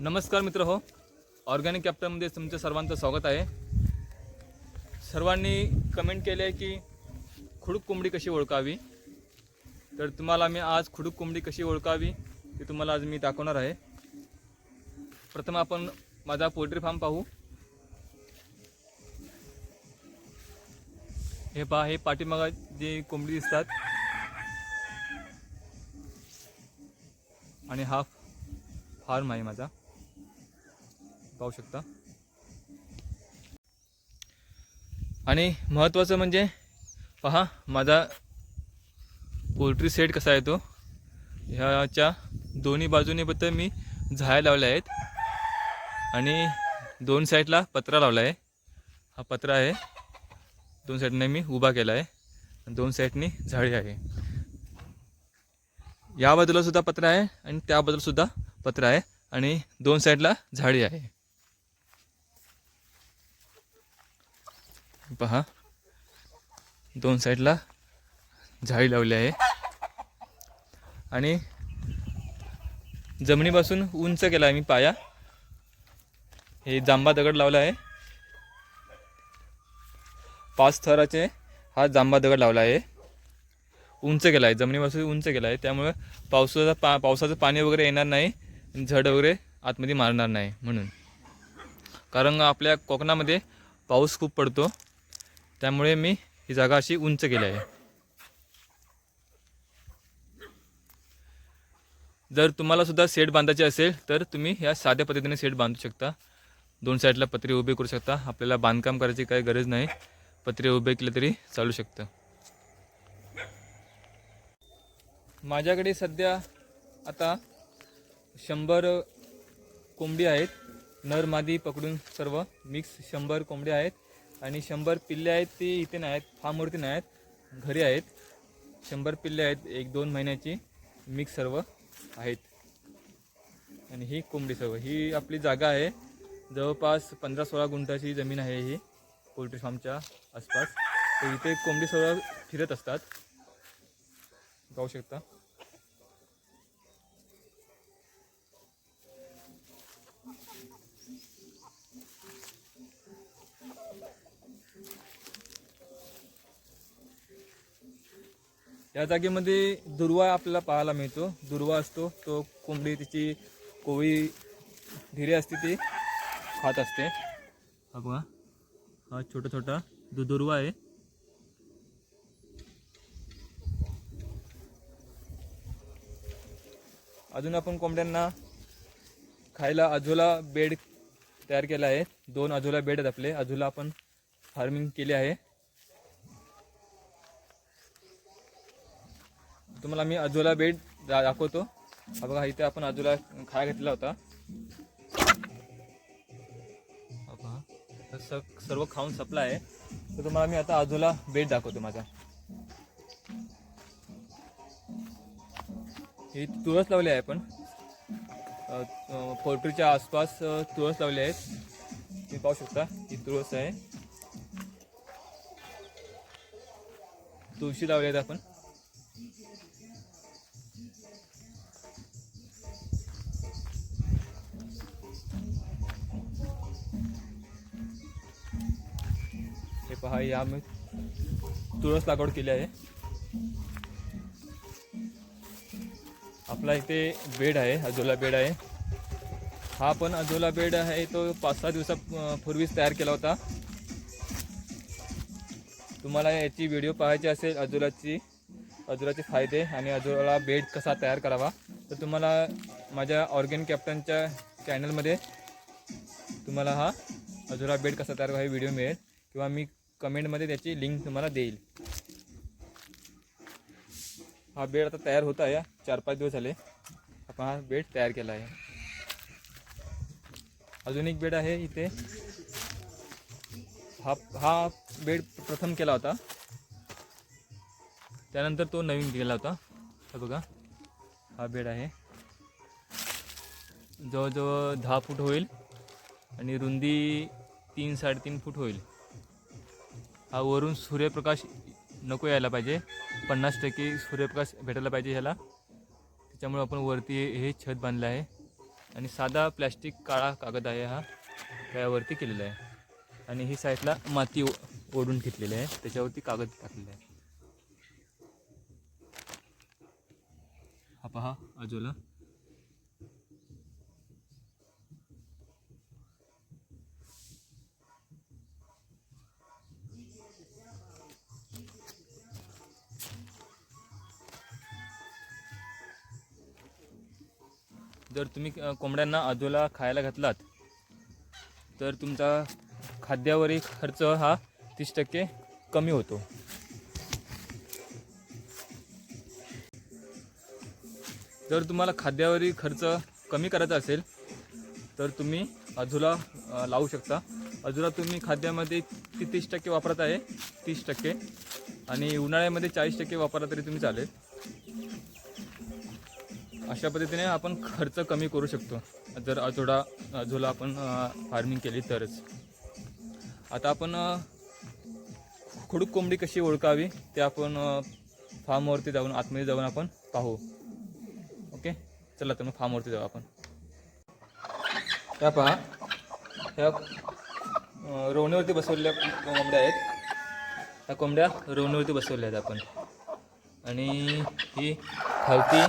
नमस्कार मित्र हो, ऑर्गॅनिक कॅप्टनमध्ये तुमचं सर्वांचं स्वागत आहे. सर्वांनी कमेंट केले आहे की खुडूक कोंबडी कशी ओळखावी. तर तुम्हाला मी आज खुडूक कोंबडी कशी ओळखावी ते तुम्हाला आज मी दाखवणार आहे. प्रथम आपण माझा पोल्ट्री फार्म पाहू. हे पहा, हे पाठीमागे जे कोंबडी दिसतात आणि हा फार्म आहे माझा, पाहू शकता. आणि महत्त्वाचं म्हणजे पहा माझा पोल्ट्री सेट कसा आहे तो. ह्याच्या दोन्ही बाजूने बद्दल मी झाया लावल्या आहेत आणि दोन साईडला पत्रा लावला आहे. हा पत्रा आहे, दोन साईडने मी उभा केला आहे, दोन साईडने झाडी आहे. या बाजूला सुद्धा पत्रा आहे आणि त्या बाजूला सुद्धा पत्रा आहे आणि दोन साईडला झाडी आहे. पहा, दोन साईडला झाडी लावली आहे आणि जमिनीपासून उंच केला आहे मी पाया. हे जांबा दगड लावला आहे, 5 थराचे हा जांबा दगड लावला आहे. उंच केला आहे, जमिनीपासून उंच केला आहे, त्यामुळे पावसाचं पाणी वगैरे येणार नाही, झड वगैरे आतमध्ये मारणार नाही. म्हणून कारण आपल्या कोकणामध्ये पाऊस खूप पडतो, त्यामुळे मी ही जागा अशी उंच केली आहे. जर तुम्हाला सुद्धा सेट बांधायचे असेल तर तुम्ही ह्या साध्या पद्धतीने सेट बांधू शकता. दोन साईडला पत्रे उभे करू शकता. आपल्याला बांधकाम करायची काही गरज नाही, पत्रे उभे केले तरी चालू शकतं. माझ्याकडे सध्या आता 100 कोंबडी आहेत, नर मादी पकडून सर्व मिक्स 100 कोंबडी आहेत आणि 100 पिल्ले आहेत. ती इथे नाही आहेत, फार्मवरती नाही आहेत, घरी आहेत. 100 पिल्ले आहेत, 1-2 महिन्याची मिक्स सर्व आहेत. आणि ही कोंबडी सर्व, ही आपली जागा आहे. जवळपास 15-16 गुंठाची जमीन आहे ही पोल्ट्री फार्मच्या आसपास. तर इथे कोंबडी सर्व फिरत असतात, पाहू शकता. या जागेमध्ये दुर्वा आपल्याला पाहायला मिळतो. दुर्वा असतो तो, कोंबडी तिची कोवळी ढिरे असते ती खात असते. हा बघा, हा छोटा छोटा दुर्वा आहे. अजून आपण कोंबड्यांना खायला अझोला बेड तयार केला आहे. 2 अझोला बेड आहेत आपले. अझोला आपण फार्मिंग केले आहे. तुम्हाला मी अझोला बेड दाखवतो. हा बघा, इथे आपण अझोला खाया घेतला होता. सर्व खाऊन संपला आहे. तर तुम्हाला मी आता अझोला बेड दाखवतो माझा. ही तुळस लावली आहे आपण पोल्ट्रीच्या आसपास. तुळस लावली आहेत, तुम्ही पाहू शकता. ही तुळस आहे, तुळशी लावली आहेत आपण. हे पहा, या मी तुळस लागवड केली आहे. आपला इथे बेड आहे, अझोला बेड आहे. हा पण अझोला बेड आहे तो 5-6 दिवसापूर्वीच तयार केला होता. तुम्हाला याची व्हिडिओ पाहायची असेल अझोलाचे फायदे आणि अझोला बेड कसा तयार करावा, तर तुम्हाला माझ्या ऑर्गॅनिक कॅप्टनच्या चॅनलमध्ये तुम्हाला हा अझोला बेड कसा तयार करावा हे व्हिडिओ मिळेल, किंवा मी कमेंटमध्ये त्याची लिंक तुम्हाला देईल. हा बेड आता तयार होता आहे. 4-5 दिवस झाले आपण हा बेड तयार केला आहे. अजून एक बेड आहे इथे. हा बेड प्रथम केला होता, त्यानंतर तो नवीन केला होता. हा बघा, हा बेड आहे. जवळजवळ 10 फूट होईल आणि रुंदी 3-3.5 फूट होईल. हा वरून सूर्यप्रकाश नको यायला पाहिजे, 50% सूर्यप्रकाश भेटायला पाहिजे ह्याला. त्याच्यामुळे आपण वरती हे छत बांधलं आहे. आणि साधा प्लॅस्टिक काळा कागद आहे हा त्यावरती केलेला आहे. आणि ही साईडला माती ओढून घेतलेली आहे, त्याच्यावरती कागद टाकलेला आहे. हा पहा आजोला. जर तुम्ही कोंबड्यांना आजोला खायला घातलात तर तुमचा खाद्यावरील खर्च हा 30% कमी होतो. जर तुम्हाला खाद्यावरील खर्च कमी करायचा असेल तर तुम्ही आजोला लावू शकता. आजोला तुम्ही खाद्यामध्ये 30% वापरत आहे, 30%, आणि उन्हाळ्यामध्ये 40% वापरला तरी तुम्ही चालेल. अशा पद्धतीने आपण खर्च कमी करू शकतो जर आजोला आपण फार्मिंग केली तरच. आता आपण खुडूक कोंबडी कशी ओळखावी ते आपण फार्मवरती जाऊन आतमध्ये जाऊन आपण पाहू. ओके, चला तर मग फार्मवरती जाऊ आपण. त्या पहा, ह्या रोवणीवरती बसवलेल्या कोंबड्या आहेत. ह्या कोंबड्या रोवणीवरती बसवल्या आहेत आपण. आणि ही खालती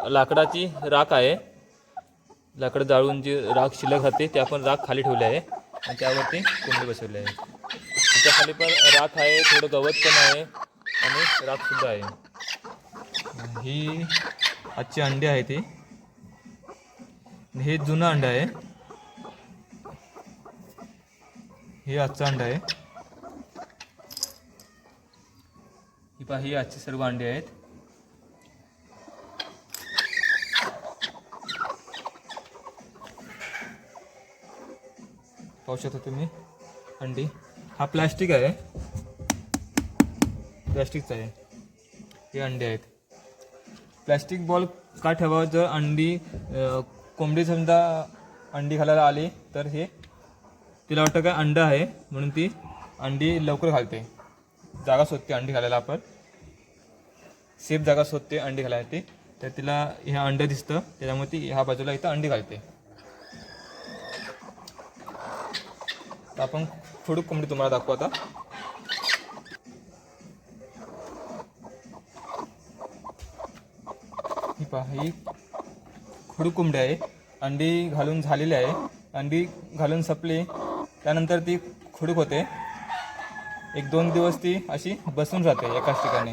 लाकडाची राख आहे. लाकडं जाळून जी राख शिल्लक राहते ते आपण राख खाली ठेवली आहे आणि त्यावरती कोंबडी बसवली आहे. त्याच्या खाली पण राख आहे, थोडं गवत पण आहे आणि राखसुद्धा आहे. ही आजची अंडी आहे ती. हे जुनं अंडं आहे. हे आजचं अंडं आहे. ही पहा, ही आजची सर्व अंडी आहेत. पाहू शकता तुम्ही अंडी. हा प्लॅस्टिक आहे, प्लॅस्टिकचा आहे. हे अंडे आहेत. प्लॅस्टिक बॉल का ठेवावं? जर अंडी कोंबडी समजा अंडी घालायला आली तर हे तिला वाटतं काय अंडं आहे म्हणून ती अंडी लवकर घालते, जागा शोधते अंडी घालायला. आपण सेफ जागा शोधते अंडी घालायला ती. तर तिला हे अंडं दिसतं त्याच्यामुळे ती ह्या बाजूला इथं अंडी घालते. तर आपण खुडूक कोंबडी तुम्हाला दाखवू आता. ही पहा, ही खुडूक कोंबडी आहे. अंडी घालून झालेली आहे. अंडी घालून संपली त्यानंतर ती खुडूक होते. 1-2 दिवस ती अशी बसून राहते एकाच ठिकाणी,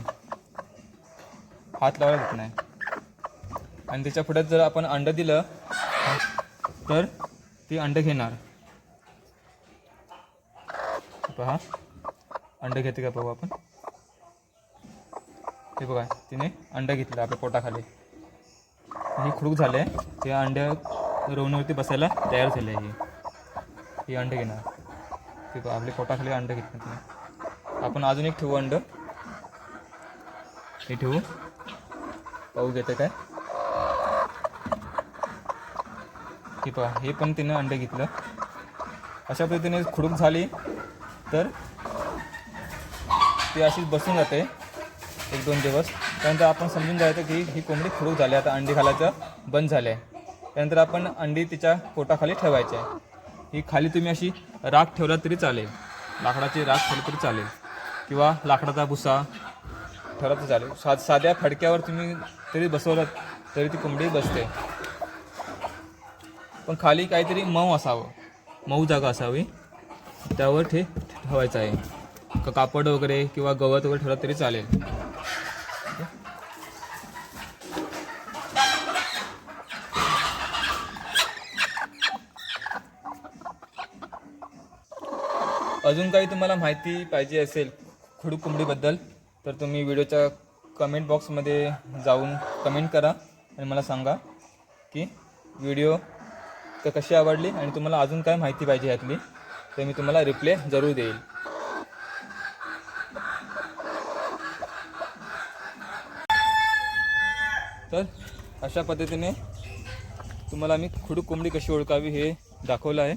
हात लावायला देत नाही. आणि त्याच्या पुढे जर आपण अंडं दिलं तर ती अंडं घेणार. पहा, अंडं घेते का पाहू आपण. हे बघा, तिने अंडं घेतलं आपल्या पोटाखाली. ही खुडूक झाले. ते अंड्या रोवणीवरती बसायला तयार झाले आहे. ही अंडे घेणार. ते बघा, आपल्या पोटाखाली अंडं घेतलं तिने. आपण अजून एक ठेवू अंडं. हे ठेवू, पाहू घेते काय. हे पहा, हे पण तिने अंडे घेतलं. अशा पद्धतीने खुडूक झाली तर ती अशीच बसून जाते 1-2 दिवस. त्यानंतर आपण समजून जायचं की ही कोंबडी खुडूक झाली, आता अंडी घालायचं बंद झालं आहे. त्यानंतर आपण अंडी तिच्या पोटाखाली ठेवायची आहे. ही खाली तुम्ही अशी राख ठेवला तरी चालेल, लाकडाची राख ठेवली तरी चालेल, किंवा लाकडाचा भुसा ठेवला तरी चालेल. साध्या फडक्यावर तुम्ही तरी बसवलं तरी ती कोंबडी बसते. पण खाली काहीतरी मऊ असावं, मऊ जागा असावी, त्यावर ठेवायचं आहे. कापड वगैरे किंवा गवत वगैरे ठेवलं तरी चालेल. अजून काही तुम्हाला माहिती पाहिजे असेल खुडूक कोंबडीबद्दल तर तुम्ही व्हिडिओच्या कमेंट बॉक्समध्ये जाऊन कमेंट करा आणि मला सांगा की व्हिडिओ कशी आवडली आणि तुम्हाला अजून काय माहिती पाहिजे यातली, तर मी तुम्हाला रिप्लाय जरूर देईल. तर अशा पद्धतीने तुम्हाला मी खुडूक कोंबडी कशी ओळखावी हे दाखवलं आहे.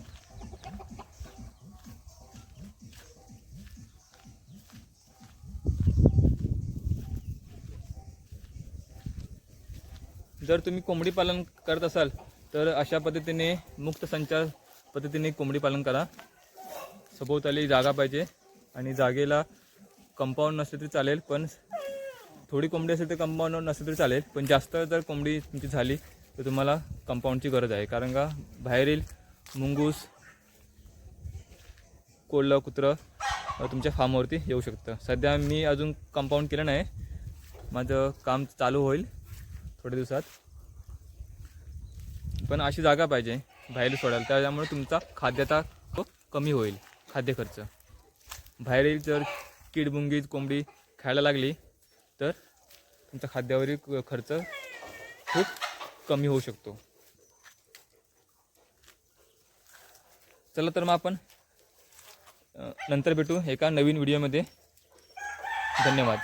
जर तुम्ही कोंबडी पालन करत असाल तर अशा पद्धतीने मुक्त संचार पद्धतीने कोंबडी पालन करा. सभोवताली जागा पाहिजे आणि जागेला कंपाऊंड नसले तरी चालेल, पण थोडी कोंबडी असेल तर कंपाऊंड नसलं तरी चालेल, पण जास्त जर कोंबडी तुमची झाली तर तुम्हाला कंपाऊंडची गरज आहे. कारण का बाहेरील मुंगूस, कोल्हा, कुत्रं तुमच्या फार्मवरती येऊ शकतं. सध्या मी अजून कंपाऊंड केलं नाही, माझं काम चालू होईल थोड्या दिवसात. पण अशी जागा पाहिजे बाहेर सोडायला, त्याच्यामुळे तुमचा खाद्याचा कमी होईल, खाद्य खर्च. बाहेरील जर कीडमुंगी कोंबडी खायला लागली तर तुमचा खाद्यावरील खर्च खूप कमी होऊ शकतो. चला तर मग आपण नंतर भेटू एका नवीन व्हिडिओमध्ये. धन्यवाद.